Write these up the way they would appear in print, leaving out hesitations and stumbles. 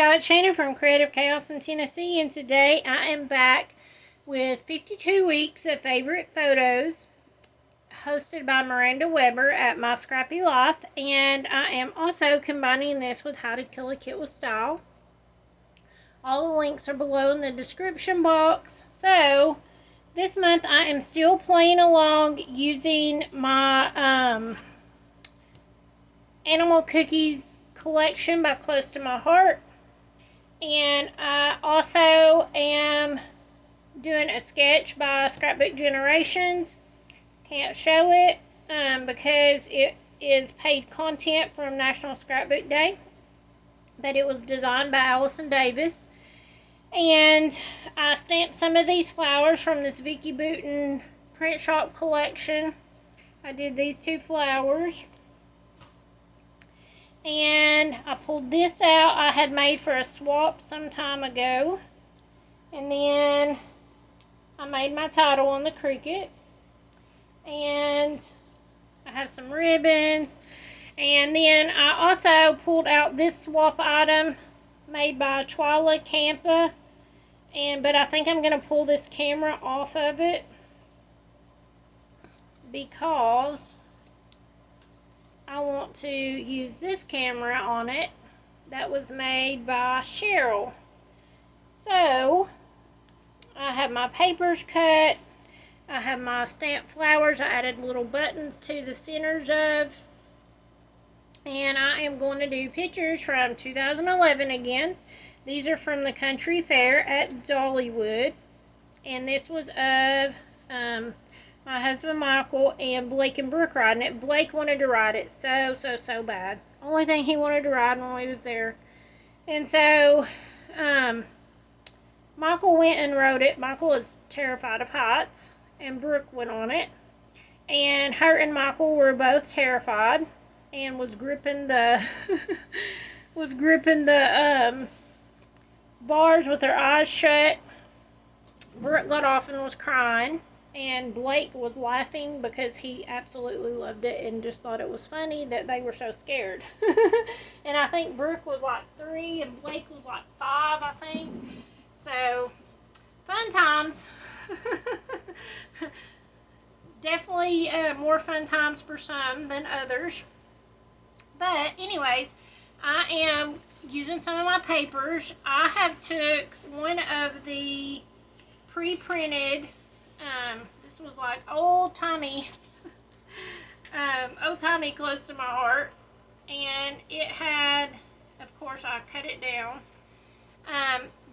y'all, it's Shannon from Creative Chaos in Tennessee, and today I am back with 52 weeks of favorite photos hosted by Miranda Weber at My Scrappy Life, and I am also combining this with How to Kill a Kit with Style. All the links are below in the description box. So this month I am still playing along using my Animal Cookies collection by Close to My Heart. And I also am doing a sketch by Scrapbook Generations. Can't show it because it is paid content from National Scrapbook Day. But it was designed by Allison Davis. And I stamped some of these flowers from this Vicky Booten print shop collection. I did these two flowers. And I pulled this out. I had made for a swap some time ago. And then I made my title on the Cricut. And I have some ribbons. And then I also pulled out this swap item made by Twyla Campa. But I think I'm going to pull this camera off of it because I want to use this camera on it that was made by Cheryl. So I have my papers cut. I have my stamped flowers. I added little buttons to the centers of. And I am going to do pictures from 2011 again. These are from the country fair at Dollywood. And this was of my husband Michael and Blake and Brooke riding it. Blake wanted to ride it so bad. Only thing he wanted to ride when we was there. And so Michael went and rode it. Michael is terrified of heights. And Brooke went on it. And her and Michael were both terrified. And was gripping the bars with her eyes shut. Brooke got off and was crying. And Blake was laughing because he absolutely loved it and just thought it was funny that they were so scared. And I think Brooke was like 3 and Blake was like 5, I think. So, fun times. Definitely more fun times for some than others. But anyways, I am using some of my papers. I have took one of the pre-printed, this was like old-timey Close to My Heart. And it had, of course, I cut it down.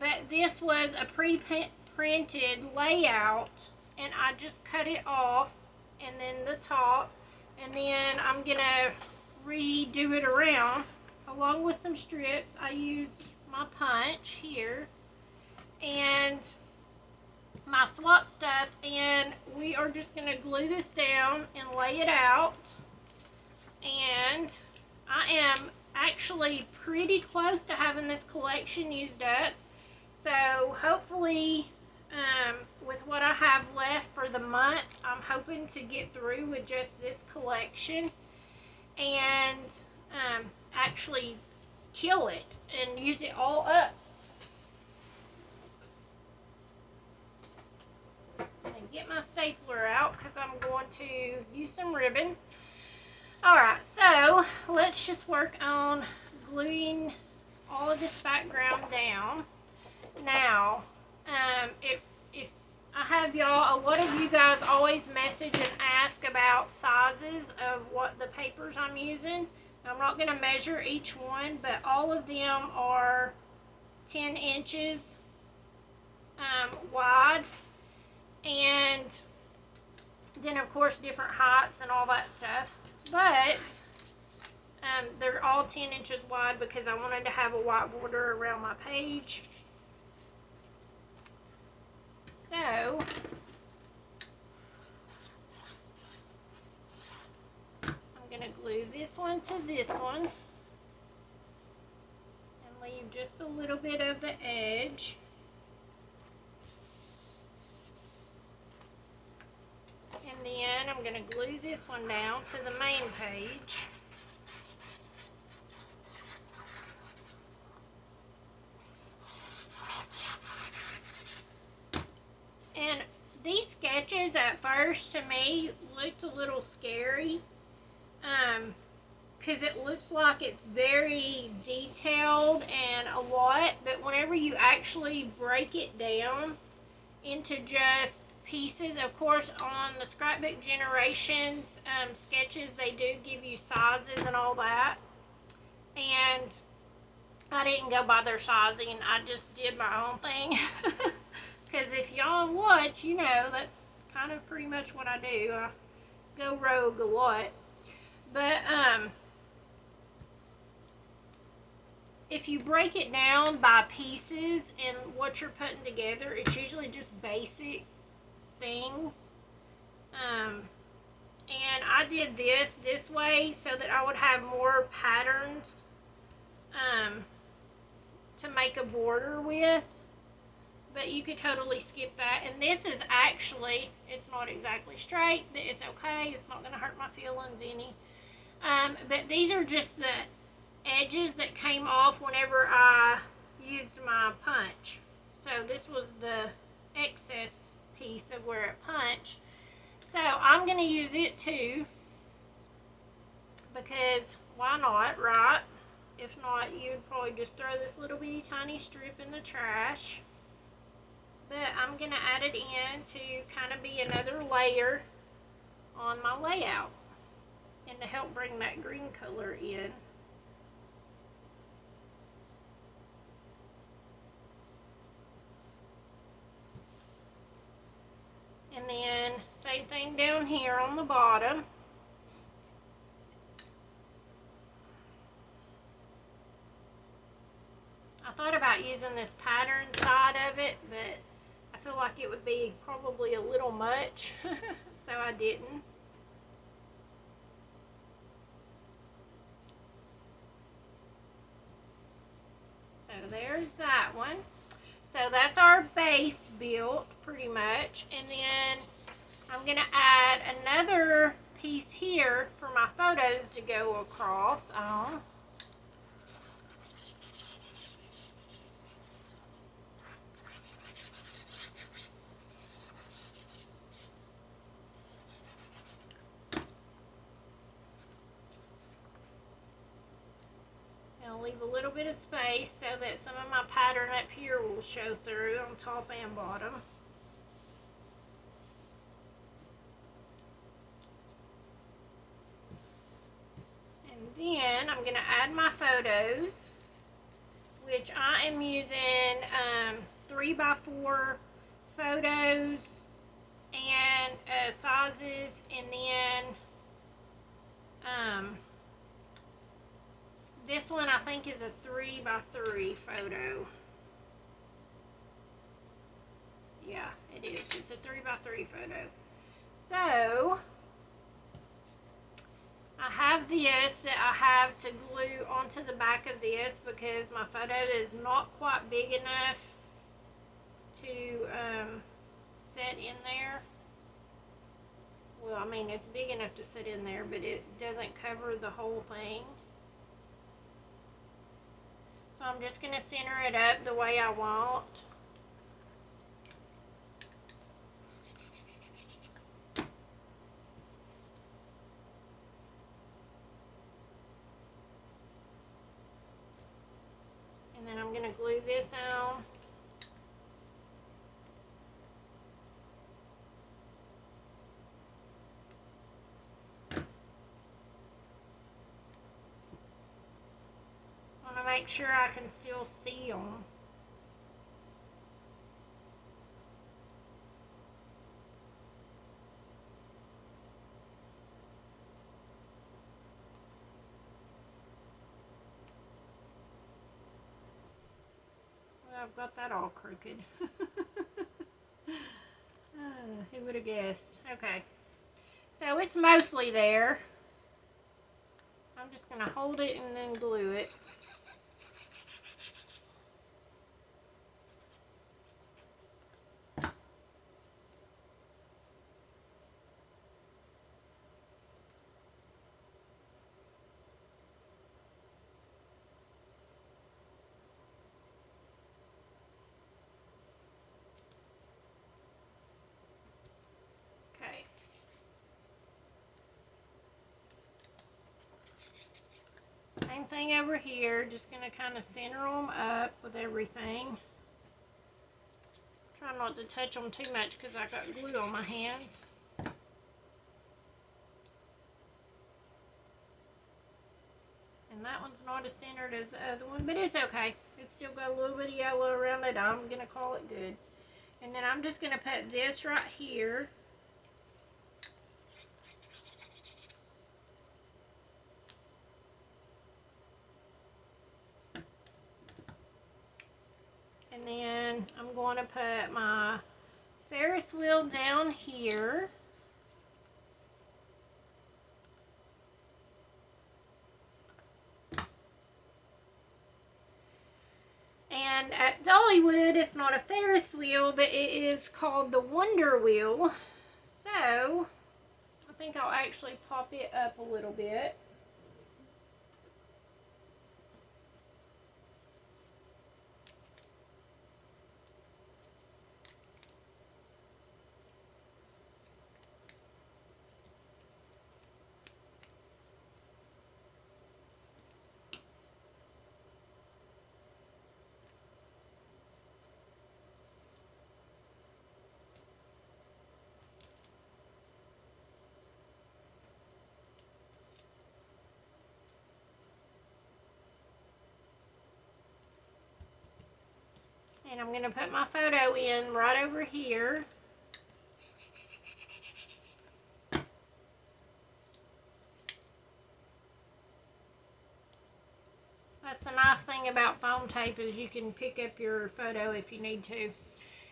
But this was a pre-printed layout. And I just cut it off. And then the top. And then I'm going to redo it around. Along with some strips, I used my punch here. And my swap stuff, and we are just going to glue this down and lay it out. And I am actually pretty close to having this collection used up, so hopefully with what I have left for the month, I'm hoping to get through with just this collection and actually kill it and use it all up. Get my stapler out because I'm going to use some ribbon. Alright, so let's just work on gluing all of this background down. Now, if I have y'all, a lot of you guys always message and ask about sizes of what the papers I'm using. I'm not going to measure each one, but all of them are 10 inches wide. And then of course different heights and all that stuff, but they're all 10 inches wide because I wanted to have a white border around my page. So I'm going to glue this one to this one and leave just a little bit of the edge. And then I'm going to glue this one down to the main page. sketches at first to me looked a little scary. Because it looks like it's very detailed and a lot, but whenever you actually break it down into just pieces, of course on the Scrapbook Generations sketches, they do give you sizes and all that, and I didn't go by their sizing, I just did my own thing, because if y'all watch, you know that's kind of pretty much what I do. I go rogue a lot, but if you break it down by pieces and what you're putting together, it's usually just basic things. And I did this way so that I would have more patterns to make a border with. But you could totally skip that. And this is actually, it's not exactly straight, but it's okay. It's not going to hurt my feelings any. But these are just the edges that came off whenever I used my punch. So this was the excess piece of where it punched. So I'm going to use it too, because why not, right? If not, you'd probably just throw this little bitty tiny strip in the trash. But I'm going to add it in to kind of be another layer on my layout and to help bring that green color in. And then same thing down here on the bottom. I thought about using this pattern side of it, but I feel like it would be probably a little much, so I didn't. So there's that one. So that's our base built pretty much, and then I'm going to add another piece here for my photos to go across on. I'll leave a little bit of space so that some of my pattern up here will show through on top and bottom. And then I'm going to add my photos, which I am using 3x4 photos and sizes, and then this one I think is a 3x3 photo. Yeah, it is. It's a 3x3 photo. So I have this that I have to glue onto the back of this because my photo is not quite big enough to set in there. Well, I mean, it's big enough to sit in there, but it doesn't cover the whole thing. So I'm just going to center it up the way I want. And then I'm going to glue this on. I want to make sure I can still see them. Well, I've got that all crooked. Who would have guessed? Okay. So it's mostly there. I'm just going to hold it and then glue it. thing over here. Just going to kind of center them up with everything. Try not to touch them too much because I got glue on my hands. And that one's not as centered as the other one, but it's okay. It's still got a little bit of yellow around it. I'm going to call it good. And then I'm just going to put this right here. And then I'm going to put my Ferris wheel down here. And at Dollywood, it's not a Ferris wheel, but it is called the Wonder Wheel. So, I think I'll actually pop it up a little bit. And I'm going to put my photo in right over here. That's the nice thing about foam tape is you can pick up your photo if you need to.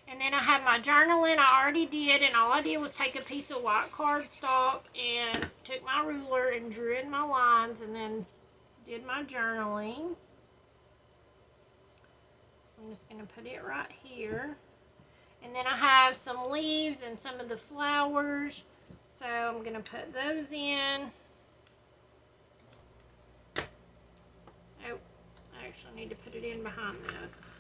And then I have my journaling I already did, and all I did was take a piece of white cardstock and took my ruler and drew in my lines and then did my journaling. I'm just going to put it right here. And then I have some leaves and some of the flowers, so I'm going to put those in. Oh, I actually need to put it in behind this.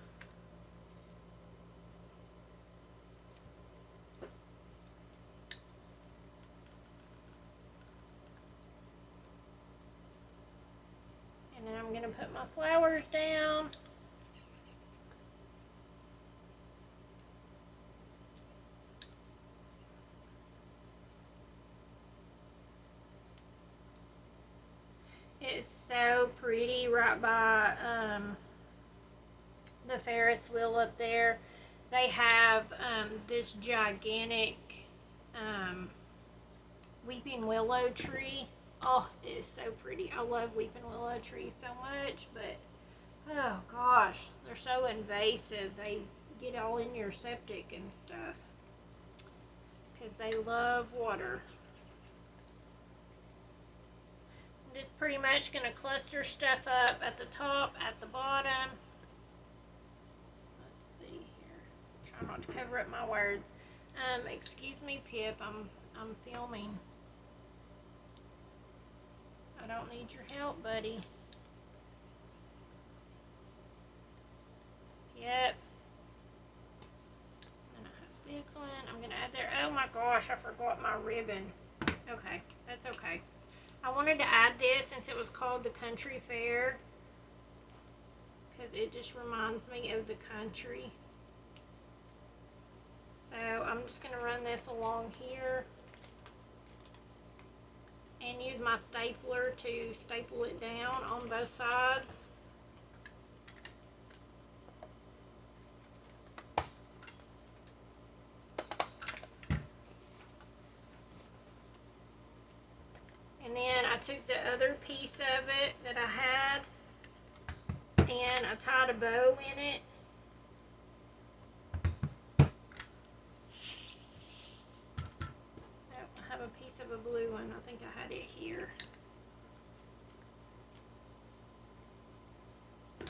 And then I'm going to put my flowers down. It's so pretty right by the Ferris wheel up there. They have this gigantic weeping willow tree. Oh, it is so pretty. I love weeping willow trees so much, but oh gosh, they're so invasive. They get all in your septic and stuff because they love water. I'm just pretty much going to cluster stuff up at the top, at the bottom. Let's see here. Try not to cover up my words. Excuse me, Pip. I'm filming. I don't need your help, buddy. Yep. And I have this one. I'm going to add there. Oh my gosh, I forgot my ribbon. Okay, that's okay. I wanted to add this since it was called the Country Fair, because it just reminds me of the country. So I'm just going to run this along here and use my stapler to staple it down on both sides. And then I took the other piece of it that I had and I tied a bow in it. Oh, I have a piece of a blue one. I think I had it here.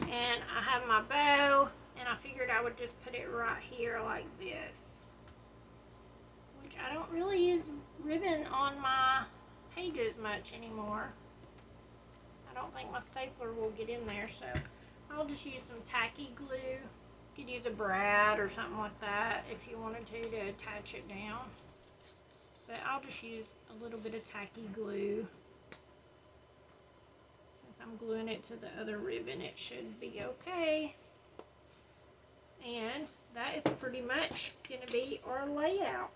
And I have my bow, and I figured I would just put it right here like this. Which I don't really use ribbon on my pages much anymore. I don't think my stapler will get in there, so I'll just use some tacky glue. You could use a brad or something like that if you wanted to attach it down. But I'll just use a little bit of tacky glue since I'm gluing it to the other ribbon, it should be okay. And that is pretty much going to be our layout.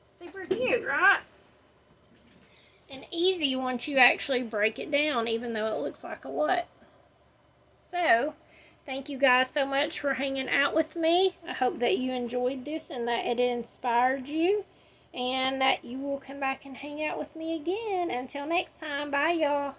Super cute, right? And easy once you actually break it down, even though it looks like a lot. So, thank you guys so much for hanging out with me. I hope that you enjoyed this and that it inspired you. And that you will come back and hang out with me again. Until next time, bye y'all.